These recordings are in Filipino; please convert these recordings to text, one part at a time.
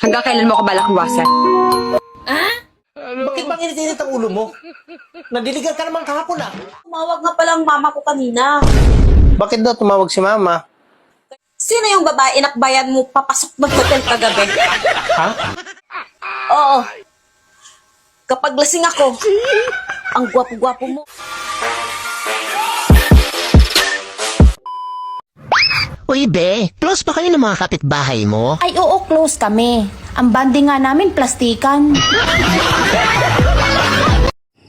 Hanggang kailan mo ko balak iwasan? Bakit bang init-init ang ulo mo? Nadiligan ka naman kahapon ah. Tumawag nga palang mama ko kanina. Bakit daw tumawag si mama? Sino yung babae inakbayan mo papasok ng hotel kagabi? Ha? Oo. Kapag lasing ako, ang gwapo-gwapo mo. Uy, be, close pa kayo ng mga kapitbahay mo? Ay oo, close kami. Ang banding nga namin, plastikan.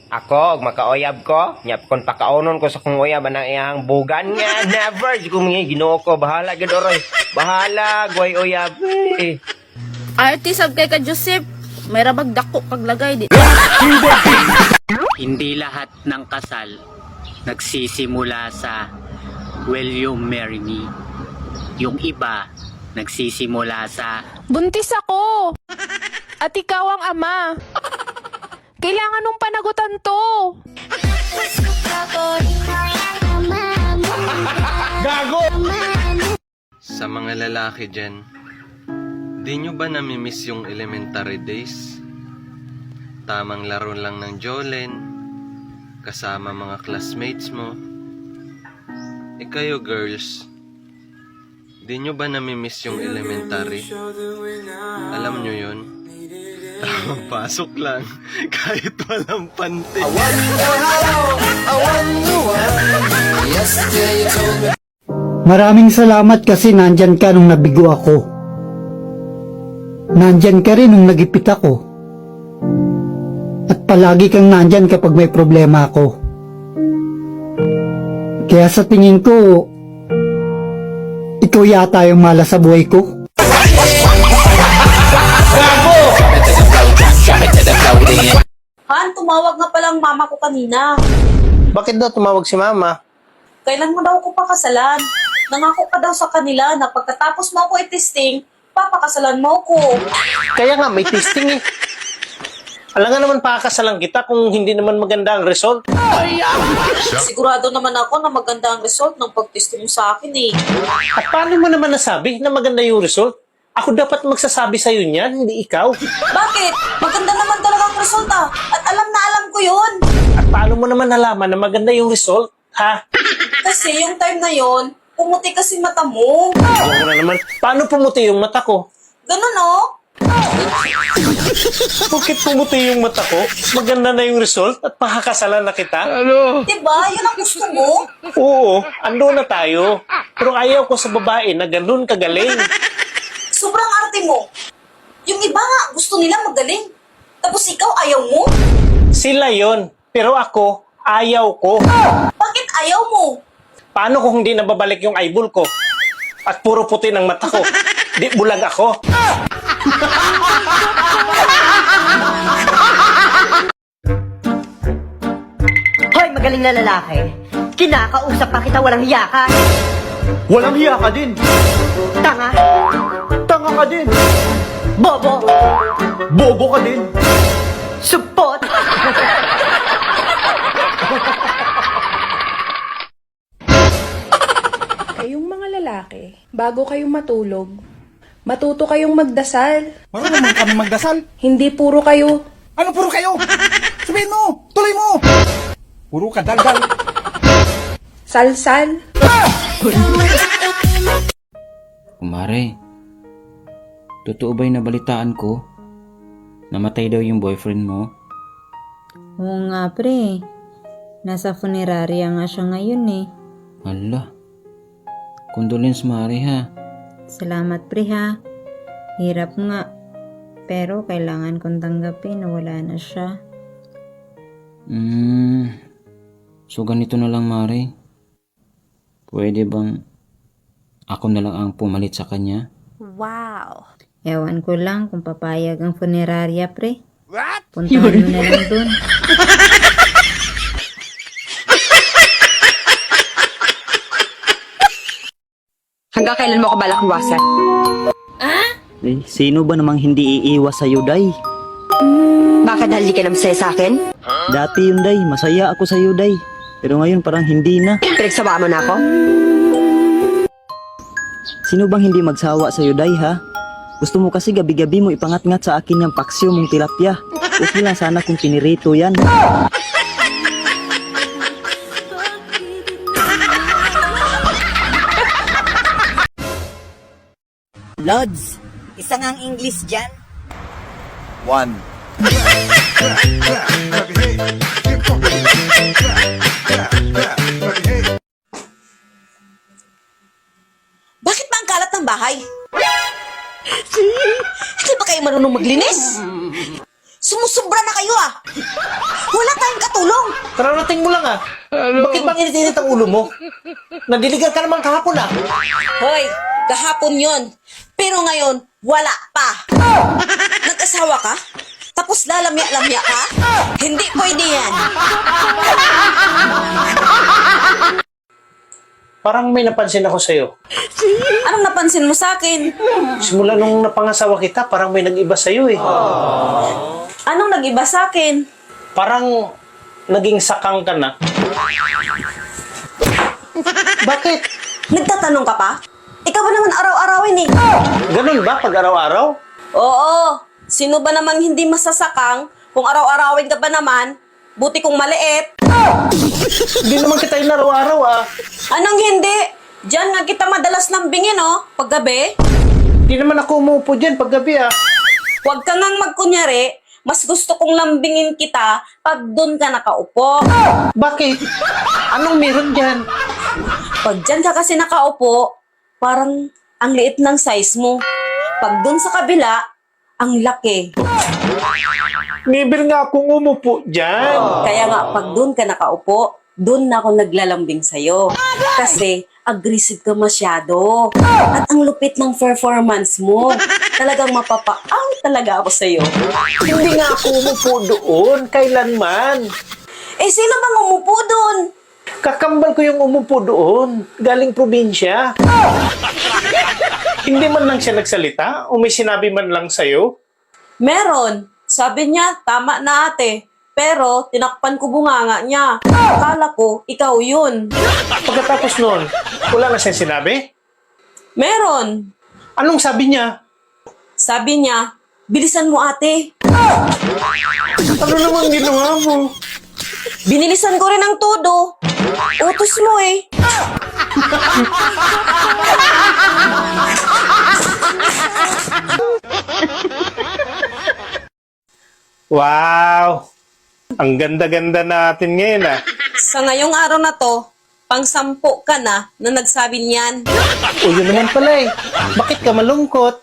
Ako, og makaoyab ko, nyap kon pakaunon ko sa kong uyab anang iyang bugan nga, never. Di ko mga ginoo ko, bahala gid oroy. Bahala, guay uyab. Artist sab kay ka Joseph, may rabag dako paglagay di. Hindi lahat ng kasal nagsisimula sa will you marry me? Yung iba nagsisimula sa Buntis ako! At ikaw ang ama. Kailangan nung panagutan to. Sa mga lalaki dyan, di nyo ba namimiss yung elementary days? Tamang laro lang ng Jolen, kasama mga classmates mo. Kayo girls, di nyo ba namimiss yung elementary? Alam nyo yun? Tamang pasok lang, kahit walang pante. Maraming salamat kasi nandyan ka nung nabigo ako. Nandyan ka rin nung nagipit ako. At palagi kang nandyan kapag may problema ako. Kaya sa tingin ko, ikaw yata yung malas sa buhay ko. Han, tumawag nga palang mama ko kanina. Bakit daw tumawag si mama? Kailan mo daw ako pakasalan? Nangako ka daw sa kanila na pagkatapos mo ako i-testing, papakasalan mo ako. Kaya nga, may testing eh. Alam nga naman pakakasalan kita kung hindi naman maganda ang result. Sigurado naman ako na maganda ang result ng pag-testing mo sa akin eh. At paano mo naman nasabi na maganda yung result? Ako dapat magsasabi sa'yo niyan, hindi ikaw. Bakit? Maganda naman talaga ang result ah. At alam na alam ko yun. At paano mo naman nalaman na maganda yung result? Ha? Kasi yung time na yon, pumuti kasi mata mo. Ano na naman? Paano pumuti yung mata ko? Ganun oh. Bakit pumuti yung mata ko? Maganda na yung result at pakakasalan na kita? Diba? Yun ang gusto mo. Oo, ando na tayo. Pero ayaw ko sa babae na ganun kagaling. Sobrang arte mo. Yung iba nga, gusto nila magaling. Tapos ikaw, ayaw mo? Sila yon, pero ako, ayaw ko. Bakit ayaw mo? Paano kung hindi nababalik yung eyeball ko? At puro puti ng mata ko? Di bulag ako. Hoy, magaling na lalaki. Kinakausap pa kita, walang hiya ka. Walang hiya ka din. Tanga, Tanga ka din. bobo, Bobo ka din. supot. Kayong mga lalaki, bago kayong matulog, matuto kayong magdasal. Marunong naman kami magdasal. Hindi puro kayo Ano puro kayo? Sabihin mo, tuloy mo. Puro ka daldal. salsal. Kumare, totoo ba'y nabalitaan ko? Namatay daw yung boyfriend mo? Oo nga pre, nasa funeraria nga siya ngayon eh. Hala, condolence Mare ha. Salamat pre ha, hirap nga. Pero kailangan kong tanggapin na wala na siya. So ganito na lang Mare. Pwede bang ako na lang ang pumalit sa kanya? Wow. Ewan ko lang kung papayag ang funeraria pre. Puntahan mo na lang dun. Hanggang kailan mo ko balak iwasan? Eh, sino ba namang hindi iiwas sa'yo, Day? Bakit dahil di ka na masaya sa akin? Dati yun, Day. Masaya ako sa'yo, Day. Pero ngayon parang hindi na. Pinagsawa mo na ako? Sino bang hindi magsawa sa'yo, Day, ha? Gusto mo kasi gabi-gabi mo ipangat-ngat sa akin yung paksyo mong tilapia. Okay lang sana kung pinirito yan. Lods, isang ang English dyan. Bakit ba ang kalat ng bahay? Hindi ba kayo marunong maglinis? Sumusubra na kayo ah! Wala tayong katulong! Kararating mo lang ah. Bakit bang init-init ang ulo mo? Nandiligan ka naman kahapon ah. Hoy, kahapon yon. Pero ngayon, wala pa. Nag-asawa ka? Tapos lalamya-lamya ka? Hindi pwede yan. Parang may napansin ako sa'yo. Anong napansin mo sa akin? Simula nung napangasawa kita, parang may nag-iba sa'yo eh. Anong nag-iba sa akin? Parang naging sakang ka na. Bakit? Nagtatanong ka pa? Ikaw ba naman araw-arawin eh? Ganun ba pag araw-araw? Oo. Sino ba namang hindi masasakang kung araw-arawin ka ba naman? Buti kong maliit. Hindi naman kita yung araw-araw ah. Anong hindi? Diyan nga kita madalas lambingin oh, paggabi. Hindi naman ako umuupo dyan paggabi ah. Huwag ka ngang magkunyari, mas gusto kong lambingin kita pag doon ka nakaupo. Bakit? Anong meron dyan? Pag dyan ka kasi nakaupo, parang ang liit ng size mo. Pag doon sa kabila, ang laki. Never nga akong umupo dyan. Kaya nga, pag doon ka nakaupo, doon na ako naglalambing sa'yo. Kasi, aggressive ka masyado. At ang lupit ng performance mo. Talagang mapapaaw talaga ako sa'yo. Hindi nga ako umupo doon. Kailanman. Eh, sino bang umupo doon? Kakambal ko yung umupo doon. Galing probinsya. Hindi man lang siya nagsalita o may sinabi man lang sa'yo. Meron. Sabi niya, tama na ate. Pero, tinakpan ko bunganga niya. Akala ko, ikaw yun. Pagkatapos noon, wala na siyang sinabi? Meron. Anong sabi niya? Sabi niya, bilisan mo ate. Ano namang ginawa mo? Binilisan ko rin ang todo. Utos mo eh. Wow! Ang ganda-ganda natin ngayon ah. Sa ngayong araw na to, pang-sampu ka na nagsabi niyan. O yun naman pala eh. Bakit ka malungkot?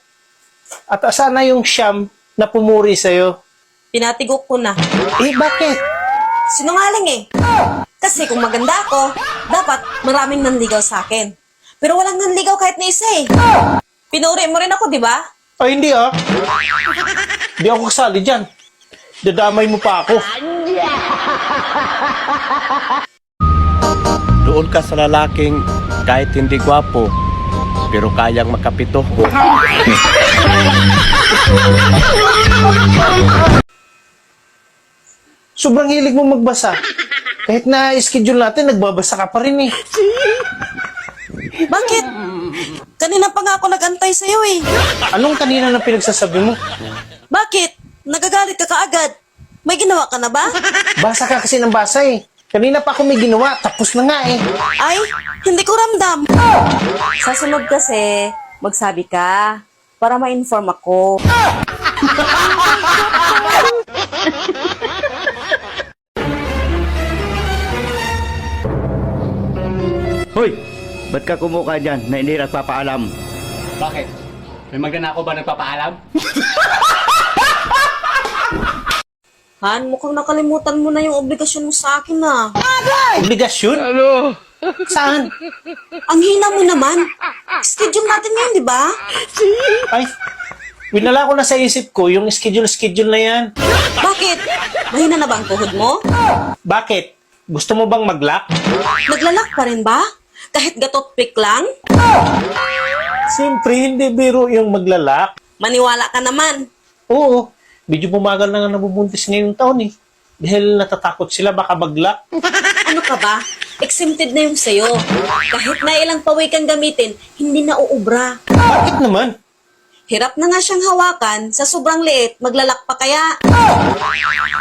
At asan na yung siyam na pumuri sa'yo? Pinatigok ko na. Eh bakit? Sinungaling eh. Kasi kung maganda ako, dapat maraming nanligaw sa akin. Pero walang nanligaw kahit na isa eh. Pinuri mo rin ako, di ba? Ay hindi ah. Hindi ako kasali dyan. Dadamay mo pa ako. Doon ka sa lalaking kahit hindi gwapo, pero kayang makapito. Sobrang hilig mo magbasa. Kahit na schedule natin, nagbabasa ka pa rin eh. Bakit? Kanina pa nga ako nagantay sa'yo eh. Anong kanina na pinagsasabi mo? Bakit? Nagagalit ka kaagad. May ginawa ka na ba? Basa ka kasi ng basa eh. Kanina pa ako may ginawa, tapos na nga eh. Ay, hindi ko ramdam. Sa sunod kasi, magsabi ka para ma-inform ako. Hoy! Ba't ka kumuka dyan na hindi nagpapaalam? Bakit? May magnanakaw ba nagpapaalam? Han, mukhang nakalimutan mo na yung obligasyon mo sa akin na. Obligasyon? Ano? Saan? Ang hina mo naman. Schedule natin ngayon, di ba? Ay, winala ko na sa isip ko yung schedule na yan. Bakit? Mahina na ba ang tuhod mo? Bakit? Gusto mo bang mag-lock? Naglalak pa rin ba? Kahit gatot pick lang? Siyempre, hindi biro yung maglalak. Maniwala ka naman. Oo, medyo bumagal na nga nabubuntis ngayong taon eh. Dahil natatakot sila baka mag-lock. Ano ka ba? Exempted na yung sayo. Kahit na ilang paway kang gamitin, hindi na uubra. Bakit naman? Hirap na nga siyang hawakan, sa sobrang liit, maglalak pa kaya.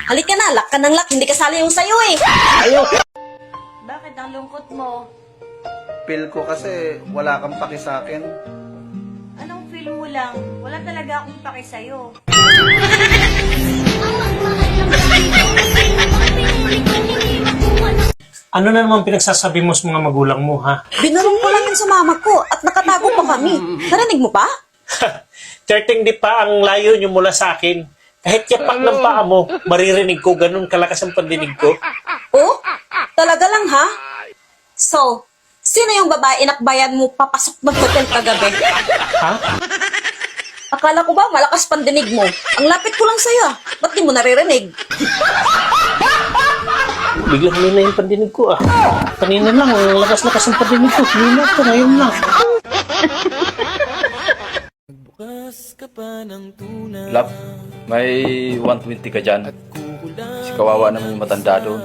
Halika na, lak ka ng lak, hindi kasali yung sayo eh. Ayaw. Bakit ang lungkot mo? Feel ko kasi wala kang paki sa akin. Anong feel mo lang? Wala talaga akong paki sa'yo. Ano na naman pinagsasabi mo sa mga magulang mo, ha? Binarong ko lang yun sa mama ko at nakatago pa kami. Narinig mo pa? 13 di pa ang layo nyo mula sa akin. Kahit yapak ng paa mo, maririnig ko ganun kalakas ang pandinig ko. Oh? Talaga lang ha? So, sino yung babae inakbayan mo papasok ng hotel kagabi? Ha? Akala ko ba malakas pandinig mo? Ang lapit ko lang sa'yo. Ba't di mo naririnig? Biglang huli na yung pandinig ko, ah. Kanina lang, ang lakas-lakas ang pandinig ko. Kanina ito, ngayon lang. Lap, may 120 ka dyan. Si kawawa naman yung matanda doon.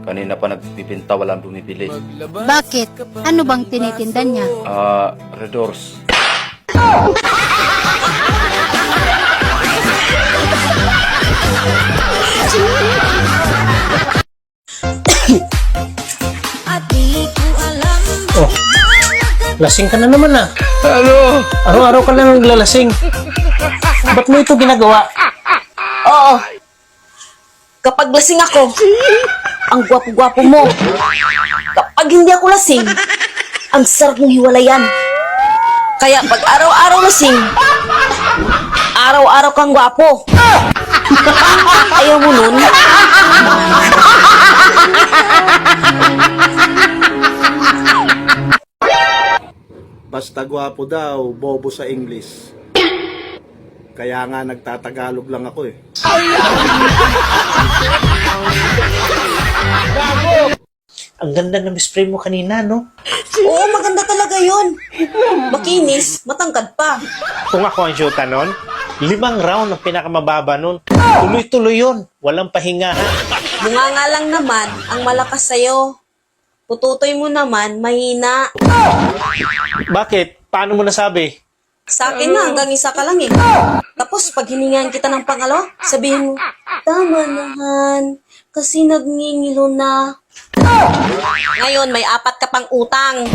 Kanina pa nagbibinta, walang bumibili. Bakit? Ano bang tinitinda niya? Red Doors. Oh, lasing ka na naman, ah. Ano? Araw-araw ka lang naglalasing. Ba't mo ito ginagawa? Oo. Kapag lasing ako, ang gwapo-gwapo mo. Kapag hindi ako lasing, ang sarap mong hiwalayan. Kaya pag araw-araw lasing, araw-araw kang gwapo. Ayaw mo nun? Basta gwapo daw, bobo sa English. Kaya nga nagtatagalog lang ako eh. Ang ganda ng spray mo kanina, no? Oo, maganda talaga yun. Makinis, matangkad pa. Kung ako ang shoota nun, 5 round ang pinakamababa nun. Tuloy-tuloy yun. Walang pahinga, ha? Bunga nga lang naman ang malakas sa'yo. Pututoy mo naman, mahina. Bakit? Paano mo nasabi? Sa akin na, hanggang isa ka lang eh. Tapos, pag hiningan kita ng pangalawa, sabihin mo, tama na, Han, kasi nagngingilo na. Ngayon, may 4 ka pang utang.